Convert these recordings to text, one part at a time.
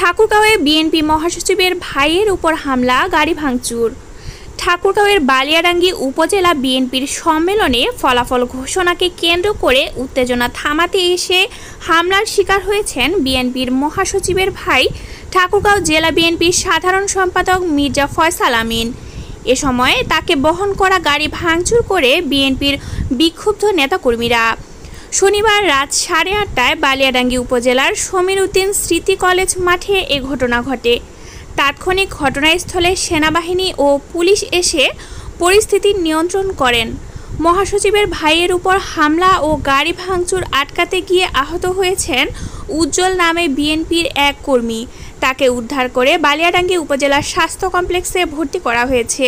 ঠাকুরগাঁওয়ে BNP মহাসচিবের ভাইয়ের উপর হামলা, গাড়ি ভাঙচুর। ঠাকুরগাঁওয়ের বালিয়াডাঙ্গি উপজেলা বিএনপির সম্মেলনে ফলাফল ঘোষণাকে কেন্দ্র করে উত্তেজনা থামাতে এসে হামলার শিকার হয়েছেন বিএনপির মহাসচিবের ভাই, ঠাকুরগাঁও জেলা বিএনপির সাধারণ সম্পাদক মির্জা ফয়সাল আমিন। এ সময় তাকে বহন করা গাড়ি ভাঙচুর করে বিএনপির বিক্ষুব্ধ নেতাকর্মীরা। শনিবার রাত 8:30টায় বালিয়াডাঙ্গি উপজেলার সমীর উদ্দিন স্মৃতি কলেজ মাঠে এ ঘটনা ঘটে। তাৎক্ষণিক ঘটনাস্থলে সেনাবাহিনী ও পুলিশ এসে পরিস্থিতি নিয়ন্ত্রণ করেন। মহাসচিবের ভাইয়ের উপর হামলা ও গাড়ি ভাঙচুর আটকাতে গিয়ে আহত হয়েছেন উজ্জ্বল নামে বিএনপির এক কর্মী। তাকে উদ্ধার করে বালিয়াডাঙ্গি উপজেলার স্বাস্থ্য কমপ্লেক্সে ভর্তি করা হয়েছে।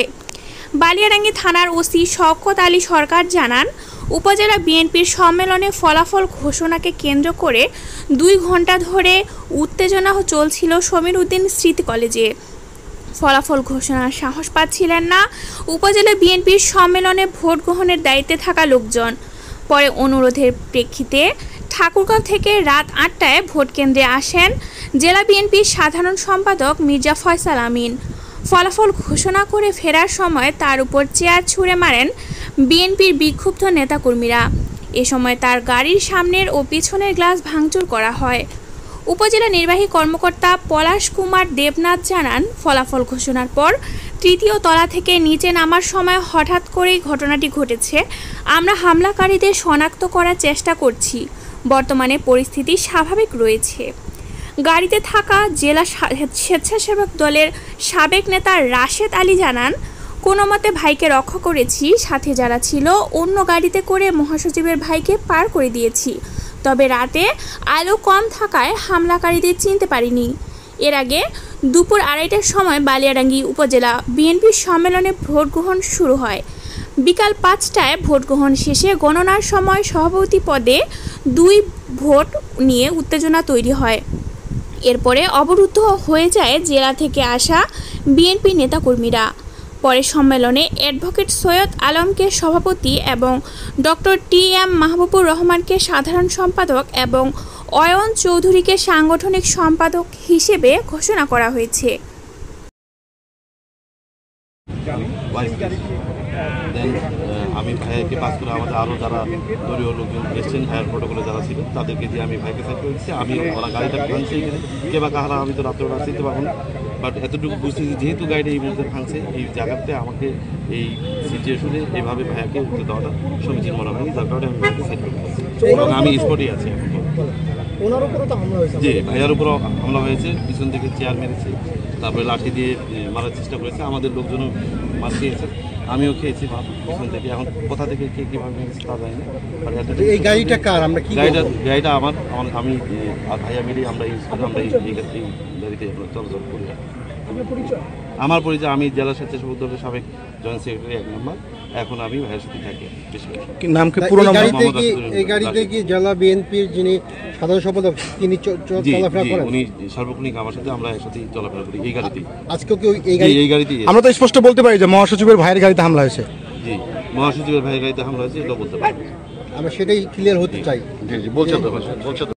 বালিয়াডাঙ্গি থানার ওসি শওকত আলী সরকার জানান, উপজেলা বিএনপির সম্মেলনে ফলাফল ঘোষণাকে কেন্দ্র করে 2 ঘন্টা ধরে উত্তেজনা চলছিল সমীর উদ্দিন স্মৃতি কলেজে। ফলাফল ঘোষণার সাহস পাচ্ছিলেন না উপজেলা বিএনপির সম্মেলনে ভোট গ্রহণের দায়িত্বে থাকা লোকজন। পরে অনুরোধের প্রেক্ষিতে ঠাকুরগাঁও থেকে রাত 8টায় ভোট কেন্দ্রে আসেন জেলা বিএনপির সাধারণ সম্পাদক মির্জা ফয়সাল আমিন। ফলাফল ঘোষণা করে ফেরার সময় তার উপর চেয়ার ছুঁড়ে মারেন বিএনপির বিক্ষুব্ধ নেতাকর্মীরা। এ সময় তার গাড়ির সামনের ও পিছনের গ্লাস ভাঙচুর করা হয়। উপজেলা নির্বাহী কর্মকর্তা পলাশ কুমার দেবনাথ জানান, ফলাফল ঘোষণার পর 3য় তলা থেকে নিচে নামার সময় হঠাৎ করেই ঘটনাটি ঘটেছে। আমরা হামলাকারীদের শনাক্ত করার চেষ্টা করছি। বর্তমানে পরিস্থিতি স্বাভাবিক রয়েছে। গাড়িতে থাকা জেলা স্বেচ্ছাসেবক দলের সাবেক নেতা রাশেদ আলী জানান, কোনো মতে ভাইকে রক্ষা করেছি। সাথে যারা ছিল অন্য গাড়িতে করে মহাসচিবের ভাইকে পার করে দিয়েছি। তবে রাতে আলো কম থাকায় হামলাকারীদের চিনতে পারিনি। এর আগে দুপুর 2:30টার সময় বালিয়াডাঙ্গি উপজেলা বিএনপির সম্মেলনে ভোট গ্রহণ শুরু হয়। বিকাল 5টায় ভোট গ্রহণ শেষে গণনার সময় সভাপতি পদে 2 ভোট নিয়ে উত্তেজনা তৈরি হয়। এরপরে অবরুদ্ধ হয়ে যায় জেলা থেকে আসা বিএনপি নেতাকর্মীরা। পরে সম্মেলনে অ্যাডভোকেট সৈয়দ আলমকে সভাপতি এবং ডক্টর টি.এম. মাহবুবুর রহমানকে সাধারণ সম্পাদক এবং অয়ন চৌধুরীকে সাংগঠনিক সম্পাদক হিসেবে ঘোষণা করা হয়েছে। আমি ভাইকে পাস করে আমাদের আরও যারা দলীয় লোকজন এসছেন, হায়ার প্রোটোকলে যারা ছিল তাদেরকে দিয়ে আমি ভাইকে সাইড করে দিচ্ছি। আমি ওরা গাড়িটা ভাঙছে এখানে, কে বা কাহারা আমি তো রাত্রেবেলা চিনতে পারবো না। বাট এতটুকু বুঝতেছি যেহেতু গাড়িটা এই মুহূর্তে ভাঙছে, এই জায়গাতে আমাকে এই সিচুয়েশনে এইভাবে ভাইয়াকে উঠতে দেওয়াটা সমীচীন মনে হয়নি। যার কারণে আমি ভাইকে সাইড করে দিচ্ছি এবং আমি স্পটেই আছি এখন। জি, ভাইয়ার উপরও হামলা হয়েছে, পিছন থেকে চেয়ার মেরেছে, তারপরে লাঠি দিয়ে মারার চেষ্টা করেছে। আমাদের লোকজনও মার খেয়েছে, আমিও খেয়েছি পিছন থেকে। এখন কোথা থেকে কে কীভাবে মেরেছে তা জানি না। এই গাড়িটা কার? আমরা কি গাড়িটা আমার আমি আর ভাইয়া মিলে আমরা ইউজ করি। আমরা এই গাড়িতে চলাচল করি। আমার পরিচয়, আমি জেলা স্বেচ্ছাসেবক দলের সাবেক জয়েন্ট সেক্রেটারি 1 নম্বর। এখন আমি ভাইয়ের সাথে থাকি। নাম কি পুরো নাম? এই গাড়িতে কি জেলা বিএনপির যিনি সাধারণ সম্পাদক তিনি চলাফেরা করেন? উনি সার্বক্ষণিক আমার সাথে, আমরা একসাথেই চলাফেরা করি এই গাড়িতেই। আজকে কি এই গাড়িতেই? আমরা তো স্পষ্ট বলতে পারি যে মহাসচিবের ভাইয়ের গাড়িতে হামলা হয়েছে। জি, মহাসচিবের ভাইয়ের গাড়িতে হামলা হয়েছে, এটা বলতে পারি। আমরা সেটাই ক্লিয়ার হতে চাই। জি, বলছেন তো।